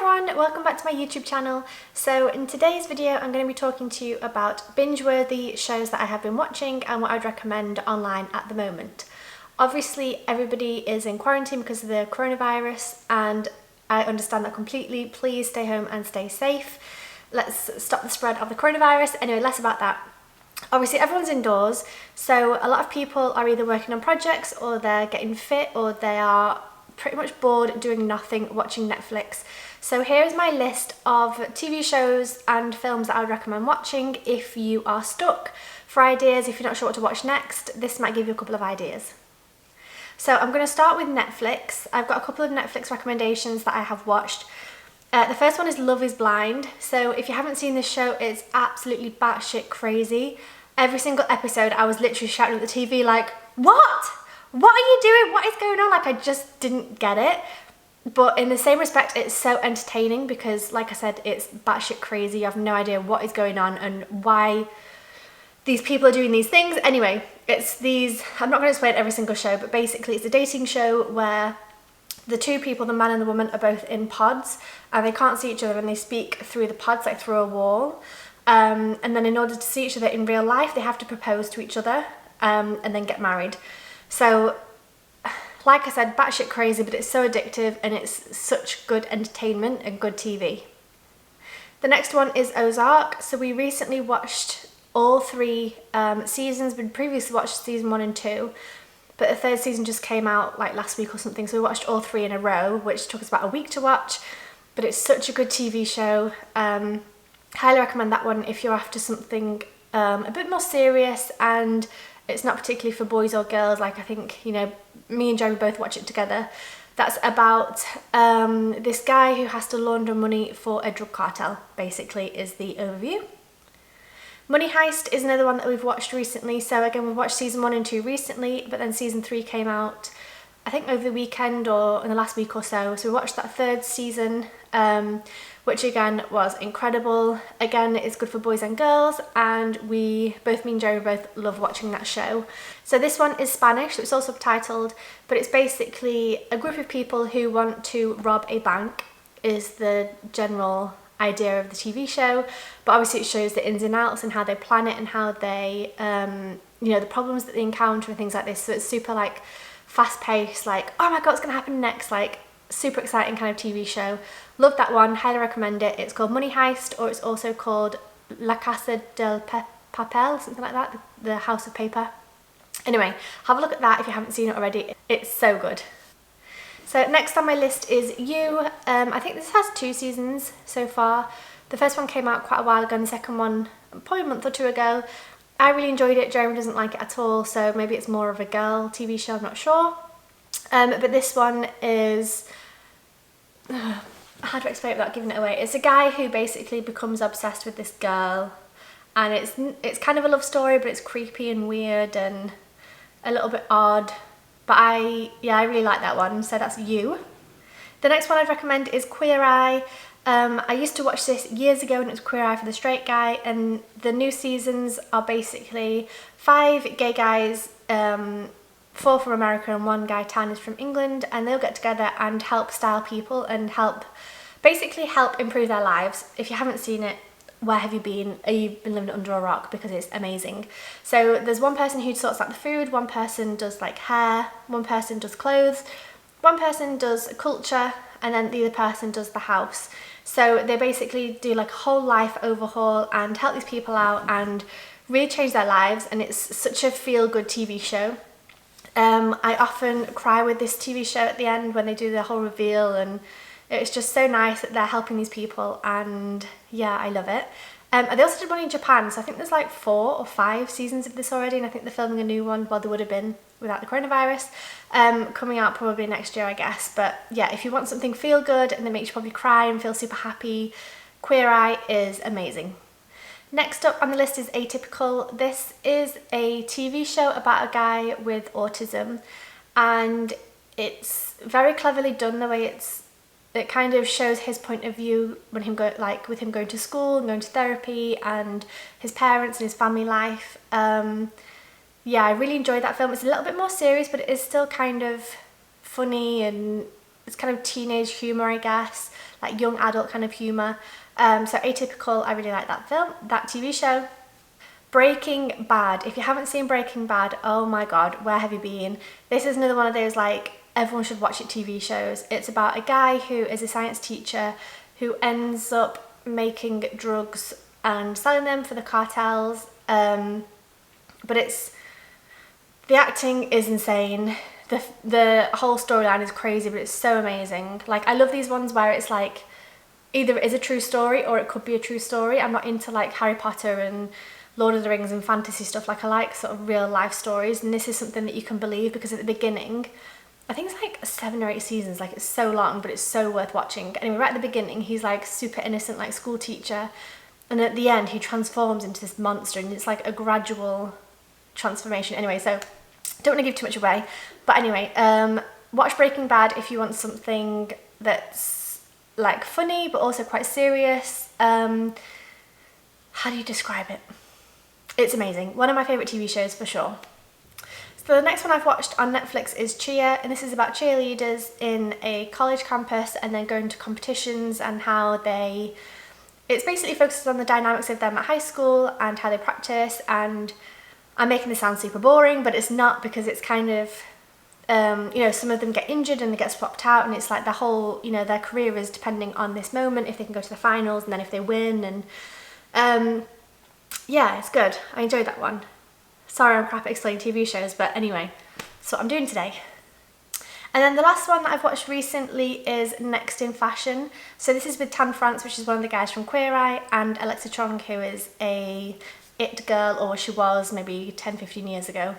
everyone, welcome back to my YouTube channel. So in today's video I'm going to be talking to you about binge-worthy shows that I have been watching and what I'd recommend online at the moment. Obviously everybody is in quarantine because of the coronavirus and I understand that completely. Please stay home and stay safe. Let's stop the spread of the coronavirus. Anyway, less about that. Obviously everyone's indoors, so a lot of people are either working on projects or they're getting fit or they are pretty much bored doing nothing, watching Netflix. So here's my list of TV shows and films that I would recommend watching if you are stuck. For ideas, if you're not sure what to watch next, this might give you a couple of ideas. So I'm going to start with Netflix. I've got a couple of Netflix recommendations that I have watched. The first one is Love is Blind. So if you haven't seen this show, it's absolutely batshit crazy. Every single episode I was literally shouting at the TV like, what? What are you doing? What is going on? Like, I just didn't get it. But in the same respect, it's so entertaining because, like I said, it's batshit crazy. You have no idea what is going on and why these people are doing these things. Anyway, it's these, I'm not going to explain every single show, but basically it's a dating show where the two people, the man and the woman, are both in pods and they can't see each other and they speak through the pods, like through a wall. And then in order to see each other in real life, they have to propose to each other and then get married. So, like I said, batshit crazy, but it's so addictive and it's such good entertainment and good TV. The next one is Ozark. So we recently watched all three seasons. We'd previously watched season 1 and 2, but the third season just came out like last week or something. So we watched all three in a row, which took us about a week to watch, but it's such a good TV show. Highly recommend that one if you're after something a bit more serious and it's not particularly for boys or girls. Like, I think, you know, me and Jeremy both watch it together. That's about this guy who has to launder money for a drug cartel, basically, is the overview. Money Heist is another one that we've watched recently. So again, we've watched season 1 and 2 recently, but then season 3 came out, I think over the weekend or in the last week or so. So we watched that third season, which again was incredible. Again, it's good for boys and girls, and me and Jerry both love watching that show. So this one is Spanish, so it's all subtitled, but it's basically a group of people who want to rob a bank is the general idea of the TV show. But obviously it shows the ins and outs and how they plan it and how they, you know, the problems that they encounter and things like this. So it's super like fast paced, like, oh my god, what's gonna happen next? Like, super exciting kind of TV show. Love that one, highly recommend it. It's called Money Heist, or it's also called La Casa del Papel, something like that, the House of Paper. Anyway, have a look at that if you haven't seen it already. It's so good. So next on my list is You. I think this has 2 seasons so far. The first one came out quite a while ago and the second one probably a month or 2 ago. I really enjoyed it. Jeremy doesn't like it at all, so maybe it's more of a girl TV show, I'm not sure. But this one is, how do I explain it without giving it away? It's a guy who basically becomes obsessed with this girl, and it's kind of a love story, but it's creepy and weird and a little bit odd. But I really like that one, so that's You. The next one I'd recommend is Queer Eye. I used to watch this years ago and it was Queer Eye for the Straight Guy, and the new seasons are basically 5 gay guys, 4 from America and 1 guy, Tan, is from England, and they'll get together and help style people and basically help improve their lives. If you haven't seen it, where have you been? You've been living under a rock, because it's amazing. So there's one person who sorts out the food, one person does like hair, one person does clothes, one person does culture, and then the other person does the house. So they basically do like a whole life overhaul and help these people out and really change their lives, and it's such a feel-good TV show. I often cry with this TV show at the end when they do the whole reveal, and it's just so nice that they're helping these people, and yeah, I love it. They also did one in Japan, so I think there's like 4 or 5 seasons of this already, and I think they're filming a new one, well, there would have been without the coronavirus, coming out probably next year, I guess. But yeah, if you want something feel good and that makes you probably cry and feel super happy, Queer Eye is amazing. Next up on the list is Atypical. This is a TV show about a guy with autism, and it's very cleverly done the way it kind of shows his point of view when with him going to school and going to therapy and his parents and his family life. Yeah, I really enjoyed that film. It's a little bit more serious, but it is still kind of funny and it's kind of teenage humor, I guess. like young adult kind of humour. So Atypical, I really like that TV show. Breaking Bad. If you haven't seen Breaking Bad, oh my god, where have you been? This is another one of those like everyone should watch it TV shows. It's about a guy who is a science teacher who ends up making drugs and selling them for the cartels. But the acting is insane. The whole storyline is crazy, but it's so amazing. Like, I love these ones where it's like either it is a true story or it could be a true story. I'm not into like Harry Potter and Lord of the Rings and fantasy stuff. Like, I like sort of real life stories, and this is something that you can believe, because at the beginning, I think it's like 7 or 8 seasons, like it's so long, but it's so worth watching. Anyway, right at the beginning, he's like super innocent, like school teacher, and at the end he transforms into this monster, and it's like a gradual transformation. Anyway, so don't want to give too much away, but anyway, watch Breaking Bad if you want something that's like funny but also quite serious. How do you describe it? It's amazing. One of my favourite TV shows for sure. So the next one I've watched on Netflix is Cheer, and this is about cheerleaders in a college campus and then going to competitions and how it's basically focuses on the dynamics of them at high school and how they practice. And I'm making this sound super boring, but it's not, because it's kind of, some of them get injured and they get swapped out, and it's like the whole, their career is depending on this moment, if they can go to the finals and then if they win. And yeah, it's good. I enjoyed that one. Sorry I'm crap at explaining TV shows, but anyway, that's what I'm doing today. And then the last one that I've watched recently is Next in Fashion. So this is with Tan France, which is one of the guys from Queer Eye, and Alexa Chung, who is a it girl, or she was maybe 10-15 years ago,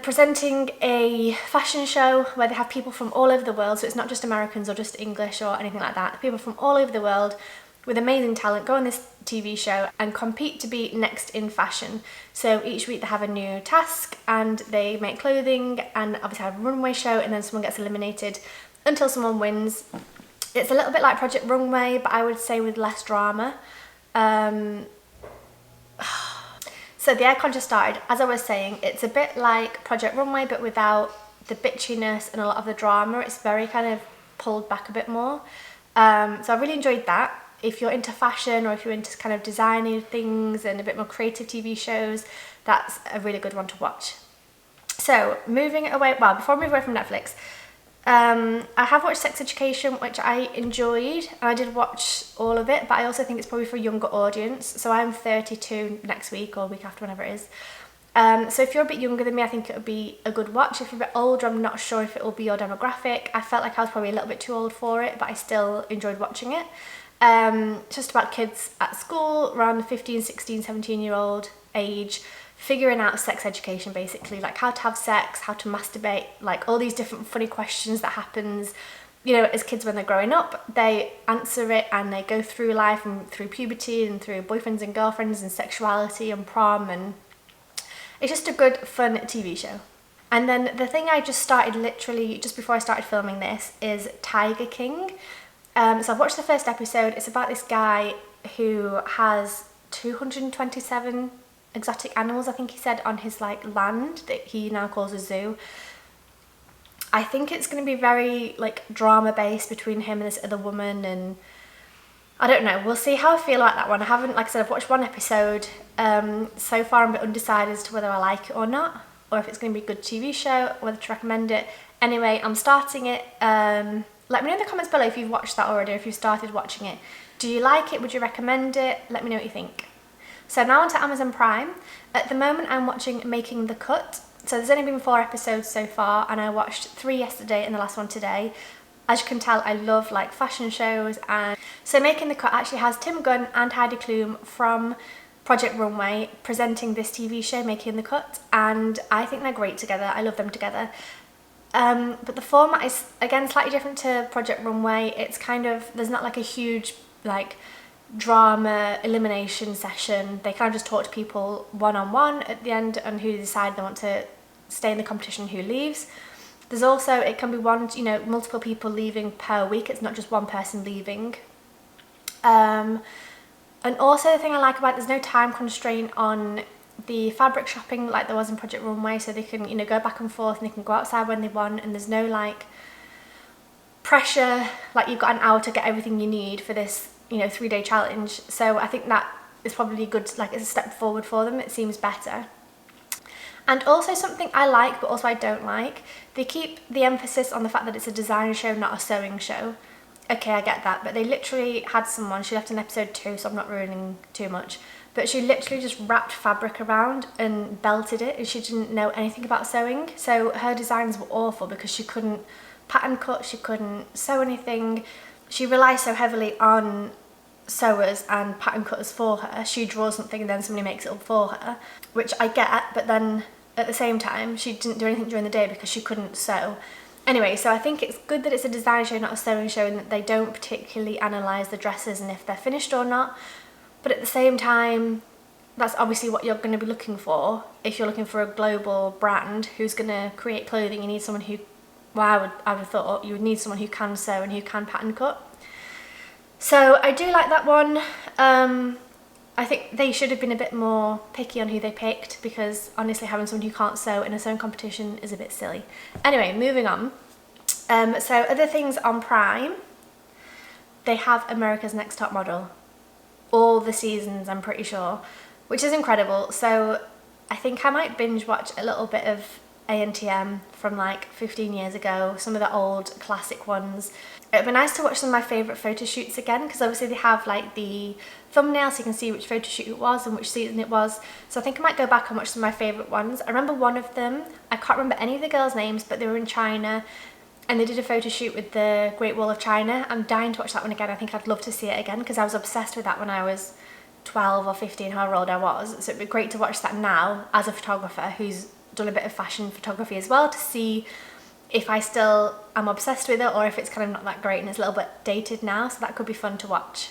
presenting a fashion show where they have people from all over the world. So it's not just Americans or just English or anything like that. People from all over the world with amazing talent go on this TV show and compete to be next in fashion. So each week they have a new task and they make clothing and obviously have a runway show, and then someone gets eliminated until someone wins. It's a little bit like Project Runway, but I would say with less drama. So the aircon just started. As I was saying, it's a bit like Project Runway, but without the bitchiness and a lot of the drama. It's very kind of pulled back a bit more. So I really enjoyed that. If you're into fashion, or if you're into kind of designing things and a bit more creative TV shows, that's a really good one to watch. So moving away, well, before I move away from Netflix, I have watched Sex Education, which I enjoyed, and I did watch all of it, but I also think it's probably for a younger audience. So I'm 32 next week, or week after, whenever it is. So if you're a bit younger than me, I think it would be a good watch. If you're a bit older, I'm not sure if it will be your demographic. I felt like I was probably a little bit too old for it, but I still enjoyed watching it. It's just about kids at school, around the 15, 16, 17-year-old age, figuring out sex education, basically, like how to have sex, how to masturbate, like all these different funny questions that happens, as kids when they're growing up. They answer it and they go through life and through puberty and through boyfriends and girlfriends and sexuality and prom, and it's just a good, fun TV show. And then the thing I just started literally just before I started filming this is Tiger King. So I've watched the first episode. It's about this guy who has 227 exotic animals, I think he said, on his like land that he now calls a zoo. I think it's going to be very like drama based between him and this other woman, and I don't know, we'll see how I feel about that one. I haven't, like I said, I've watched one episode. So far I'm a bit undecided as to whether I like it or not, or if it's going to be a good TV show, whether to recommend it. Anyway, I'm starting it. Let me know in the comments below if you've watched that already, or if you've started watching it. Do you like it? Would you recommend it? Let me know what you think. So now on to Amazon Prime. At the moment I'm watching Making the Cut. So there's only been 4 episodes so far, and I watched 3 yesterday and the last one today. As you can tell, I love like fashion shows, and so Making the Cut actually has Tim Gunn and Heidi Klum from Project Runway presenting this TV show, Making the Cut, and I think they're great together. I love them together. But the format is, again, slightly different to Project Runway. It's kind of, there's not like a huge like drama elimination session. They kind of just talk to people one-on-one at the end and who decide they want to stay in the competition, who leaves. There's also, it can be multiple people leaving per week. It's not just one person leaving. And also the thing I like about it, there's no time constraint on the fabric shopping like there was in Project Runway, so they can go back and forth and they can go outside when they want, and there's no like pressure, like you've got an hour to get everything you need for this, you know, 3-day challenge. So I think that is probably good, like it's a step forward for them. It seems better. And also something I like, but also I don't like, they keep the emphasis on the fact that it's a design show, not a sewing show. Okay, I get that, but they literally had someone, she left in episode 2, so I'm not ruining too much, but she literally just wrapped fabric around and belted it, and she didn't know anything about sewing. So her designs were awful because she couldn't pattern cut, she couldn't sew anything. She relies so heavily on sewers and pattern cutters for her. She draws something and then somebody makes it up for her, which I get, but then at the same time she didn't do anything during the day because she couldn't sew. Anyway, so I think it's good that it's a design show, not a sewing show, and that they don't particularly analyse the dresses and if they're finished or not. But at the same time, that's obviously what you're going to be looking for. If you're looking for a global brand who's going to create clothing, you need someone who, well, I would have thought you would need someone who can sew and who can pattern cut. So I do like that one. I think they should have been a bit more picky on who they picked, because honestly having someone who can't sew in a sewing competition is a bit silly. Anyway, moving on. So other things on Prime, they have America's Next Top Model. All the seasons, I'm pretty sure, which is incredible. So I think I might binge watch a little bit of ANTM from like 15 years ago, some of the old classic ones. It would be nice to watch some of my favourite photo shoots again, because obviously they have like the thumbnail so you can see which photo shoot it was and which season it was. So I think I might go back and watch some of my favourite ones. I remember one of them, I can't remember any of the girls' names, but they were in China and they did a photo shoot with the Great Wall of China. I'm dying to watch that one again. I think I'd love to see it again because I was obsessed with that when I was 12 or 15, however old I was. So it'd be great to watch that now as a photographer who's done a bit of fashion photography as well, to see if I still am obsessed with it or if it's kind of not that great and it's a little bit dated now. So that could be fun to watch.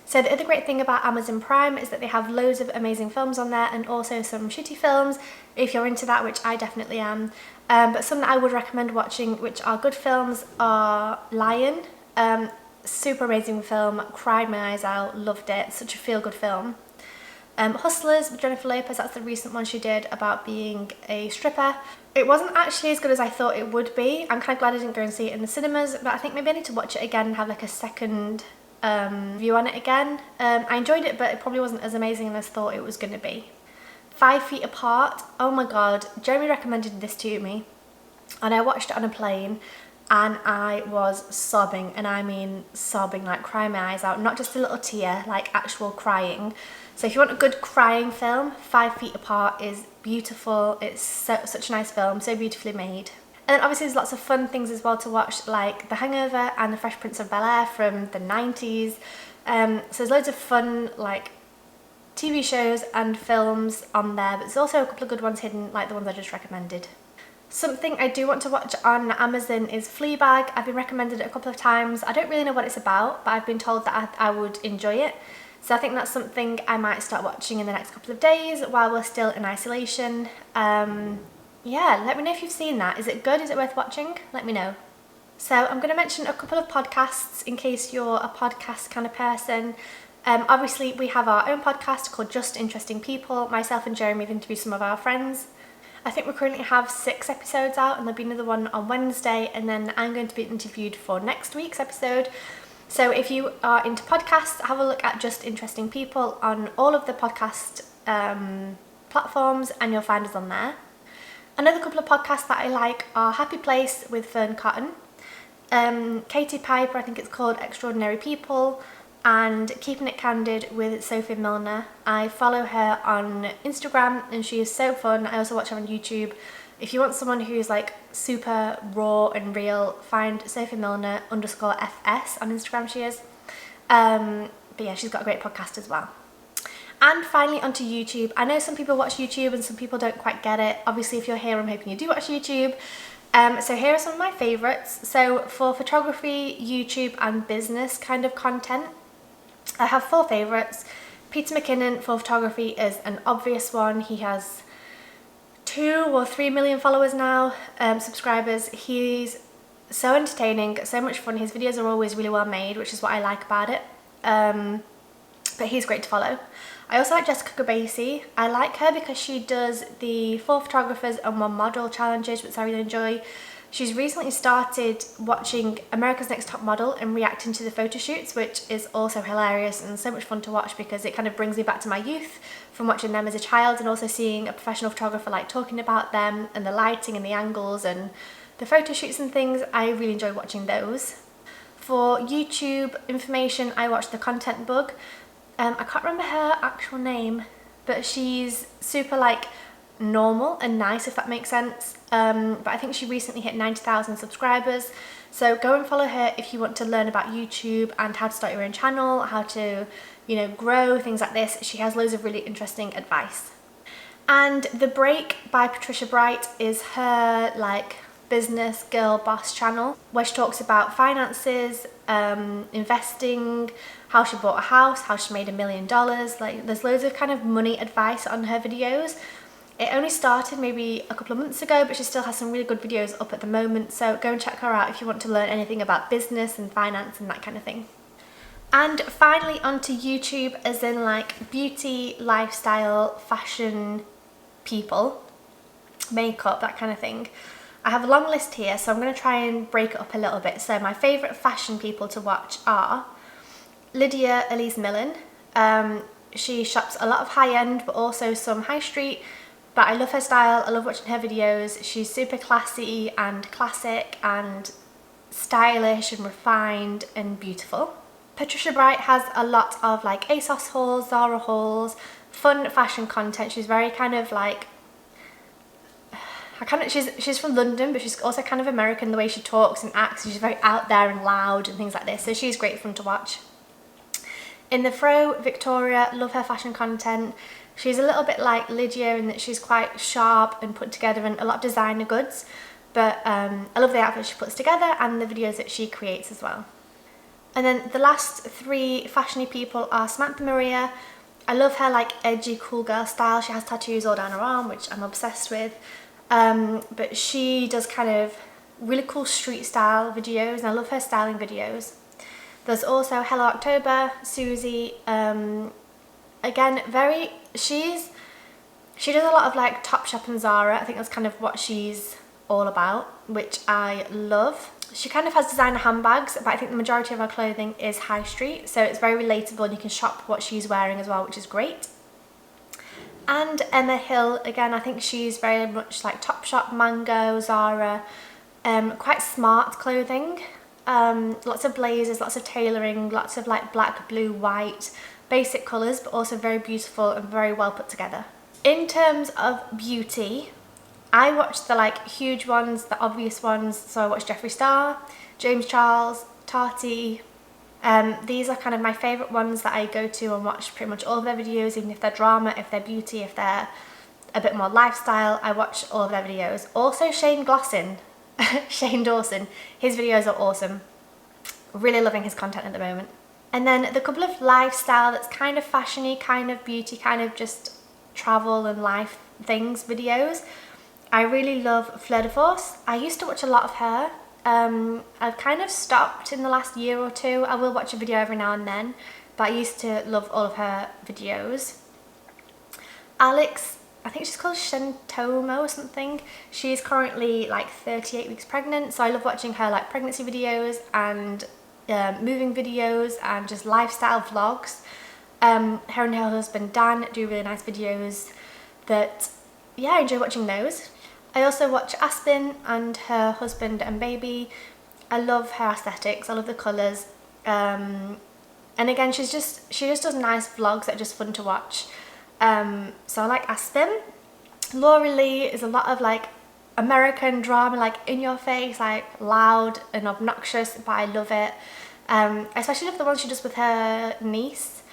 So the other great thing about Amazon Prime is that they have loads of amazing films on there, and also some shitty films if you're into that, which I definitely am. But some that I would recommend watching which are good films are Lion. Super amazing film, cried my eyes out, loved it, such a feel-good film. Hustlers with Jennifer Lopez, that's the recent one she did about being a stripper. It wasn't actually as good as I thought it would be. I'm kind of glad I didn't go and see it in the cinemas, but I think maybe I need to watch it again and have like a second view on it again. I enjoyed it, but it probably wasn't as amazing as I thought it was going to be. 5 Feet Apart, oh my god, Jeremy recommended this to me and I watched it on a plane and I was sobbing, and I mean sobbing, like crying my eyes out, not just a little tear, like actual crying. So if you want a good crying film, 5 Feet Apart is beautiful. It's such a nice film, so beautifully made. And then obviously there's lots of fun things as well to watch, like The Hangover and The Fresh Prince of Bel-Air from the 90s. So there's loads of fun like TV shows and films on there, but there's also a couple of good ones hidden, like the ones I just recommended. Something I do want to watch on Amazon is Fleabag. I've been recommended it a couple of times. I don't really know what it's about, but I've been told that I would enjoy it. So I think that's something I might start watching in the next couple of days while we're still in isolation. Yeah, let me know if you've seen that. Is it good? Is it worth watching? Let me know. So I'm going to mention a couple of podcasts in case you're a podcast kind of person. Obviously we have our own podcast called Just Interesting People. Myself and Jeremy have interviewed some of our friends. I think we currently have 6 episodes out, and there'll be another one on Wednesday, and then I'm going to be interviewed for next week's episode. So if you are into podcasts, have a look at Just Interesting People on all of the podcast platforms and you'll find us on there. Another couple of podcasts that I like are Happy Place with Fern Cotton, Katie Piper, I think it's called Extraordinary People, and Keeping It Candid with Sophie Milner. I follow her on Instagram and she is so fun. I also watch her on YouTube. If you want someone who's like super raw and real, find Sophie Milner _FS on Instagram she is. But yeah, she's got a great podcast as well. And finally onto YouTube. I know some people watch YouTube and some people don't quite get it. Obviously if you're here, I'm hoping you do watch YouTube. So here are some of my favourites. So for photography, YouTube and business kind of content, I have 4 favourites. Peter McKinnon for photography is an obvious one. He has 2 or 3 million followers now, subscribers. He's so entertaining, so much fun. His videos are always really well made, which is what I like about it. But he's great to follow. I also like Jessica Gabasi. I like her because she does the 4 photographers and 1 model challenges, which I really enjoy. She's recently started watching America's Next Top Model and reacting to the photo shoots, which is also hilarious and so much fun to watch because it kind of brings me back to my youth from watching them as a child, and also seeing a professional photographer like talking about them and the lighting and the angles and the photo shoots and things. I really enjoy watching those. For YouTube information, I watched The Content Bug. I can't remember her actual name, but she's super like normal and nice, if that makes sense. But I think she recently hit 90,000 subscribers, so go and follow her if you want to learn about YouTube and how to start your own channel, how to, you know, grow, things like this. She has loads of really interesting advice. And The Break by Patricia Bright is her like business girl boss channel, where she talks about finances, investing, how she bought a house, how she made $1 million. Like, there's loads of kind of money advice on her videos. It only started maybe a couple of months ago, but she still has some really good videos up at the moment, so go and check her out if you want to learn anything about business and finance and that kind of thing. And finally, onto YouTube, as in like beauty, lifestyle, fashion people, makeup, that kind of thing. I have a long list here, so I'm going to try and break it up a little bit. So my favourite fashion people to watch are Lydia Elise Millen. She shops a lot of high-end, but also some high street. But I love her style, I love watching her videos. She's super classy and classic and stylish and refined and beautiful. Patricia Bright has a lot of like ASOS hauls, Zara hauls, fun fashion content. She's very kind of like, she's from London, but she's also kind of American the way she talks and acts. She's very out there and loud and things like this, so she's great fun to watch. In the Fro, Victoria, love her fashion content. She's a little bit like Lydia in that she's quite sharp and put together, and a lot of designer goods, but I love the outfits she puts together and the videos that she creates as well. And then the last three fashiony people are Samantha Maria. I love her like edgy cool girl style. She has tattoos all down her arm, which I'm obsessed with, but she does kind of really cool street style videos, and I love her styling videos. There's also Hello October, Susie. Again, she does a lot of like Topshop and Zara. I think that's kind of what she's all about, which I love. She kind of has designer handbags, but I think the majority of her clothing is high street, so it's very relatable and you can shop what she's wearing as well, which is great. And Emma Hill, again, I think she's very much like Topshop, Mango, Zara, quite smart clothing. Lots of blazers, lots of tailoring, lots of like black, blue, white, basic colours, but also very beautiful and very well put together. In terms of beauty, I watched the like huge ones, the obvious ones. So I watched Jeffree Star, James Charles, Tati. These are kind of my favourite ones that I go to and watch pretty much all of their videos, even if they're drama, if they're beauty, if they're a bit more lifestyle. I watch all of their videos. Also Shane Dawson, his videos are awesome. Really loving his content at the moment. And then the couple of lifestyle that's kind of fashiony, kind of beauty, kind of just travel and life things videos. I really love Fleur de Force. I used to watch a lot of her. I've kind of stopped in the last year or two. I will watch a video every now and then, but I used to love all of her videos. Alex, I think she's called Shentomo or something. She's currently like 38 weeks pregnant, so I love watching her like pregnancy videos and moving videos and just lifestyle vlogs. Her and her husband Dan do really nice videos that, yeah, I enjoy watching those. I also watch Aspen and her husband and baby. I love her aesthetics, I love the colours, and again she just does nice vlogs that are just fun to watch. So I like Aspen. Laura Lee is a lot of like American drama, like in your face, like loud and obnoxious, but I love it. I especially love the ones she does with her niece,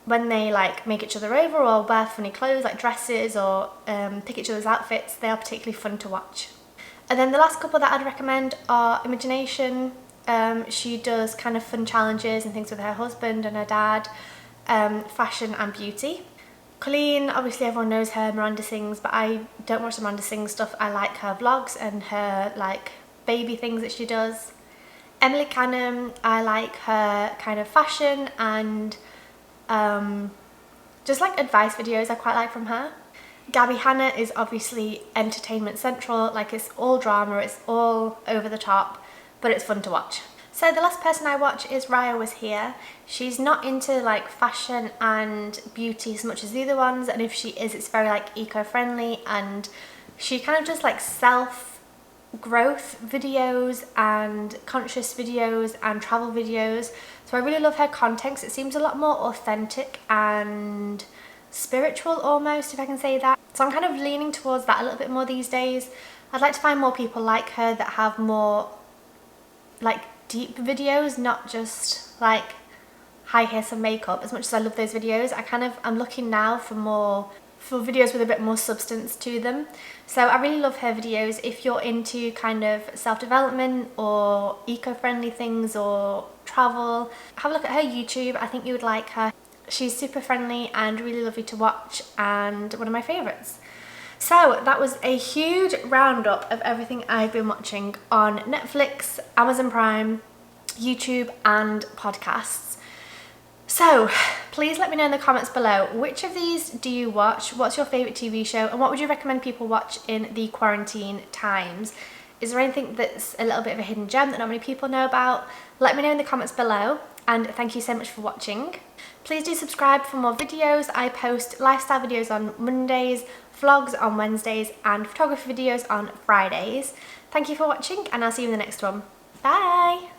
when they like make each other over or wear funny clothes like dresses or pick each other's outfits. They are particularly fun to watch. And then the last couple that I'd recommend are Imagination. She does kind of fun challenges and things with her husband and her dad, fashion and beauty. Colleen, obviously everyone knows her, Miranda Sings, but I don't watch the Miranda Sings stuff. I like her vlogs and her like baby things that she does. Emily Canham, I like her kind of fashion and just like advice videos I quite like from her. Gabby Hanna is obviously entertainment central, like it's all drama, it's all over the top, but it's fun to watch. So the last person I watch is Raya Was Here. She's not into like fashion and beauty as much as the other ones, and if she is, it's very like eco-friendly, and she kind of does like self-growth videos and conscious videos and travel videos. So I really love her content because it seems a lot more authentic and spiritual almost, if I can say that. So I'm kind of leaning towards that a little bit more these days. I'd like to find more people like her that have more like deep videos, not just like hi, here's some makeup. As much as I love those videos, I'm looking now for videos with a bit more substance to them. So I really love her videos. If you're into kind of self-development or eco-friendly things or travel, have a look at her YouTube. I think you would like her. She's super friendly and really lovely to watch, and one of my favourites. So that was a huge roundup of everything I've been watching on Netflix, Amazon Prime, YouTube and podcasts. So please let me know in the comments below, which of these do you watch? What's your favourite TV show? And what would you recommend people watch in the quarantine times? Is there anything that's a little bit of a hidden gem that not many people know about? Let me know in the comments below, and thank you so much for watching. Please do subscribe for more videos. I post lifestyle videos on Mondays, vlogs on Wednesdays and photography videos on Fridays. Thank you for watching, and I'll see you in the next one. Bye!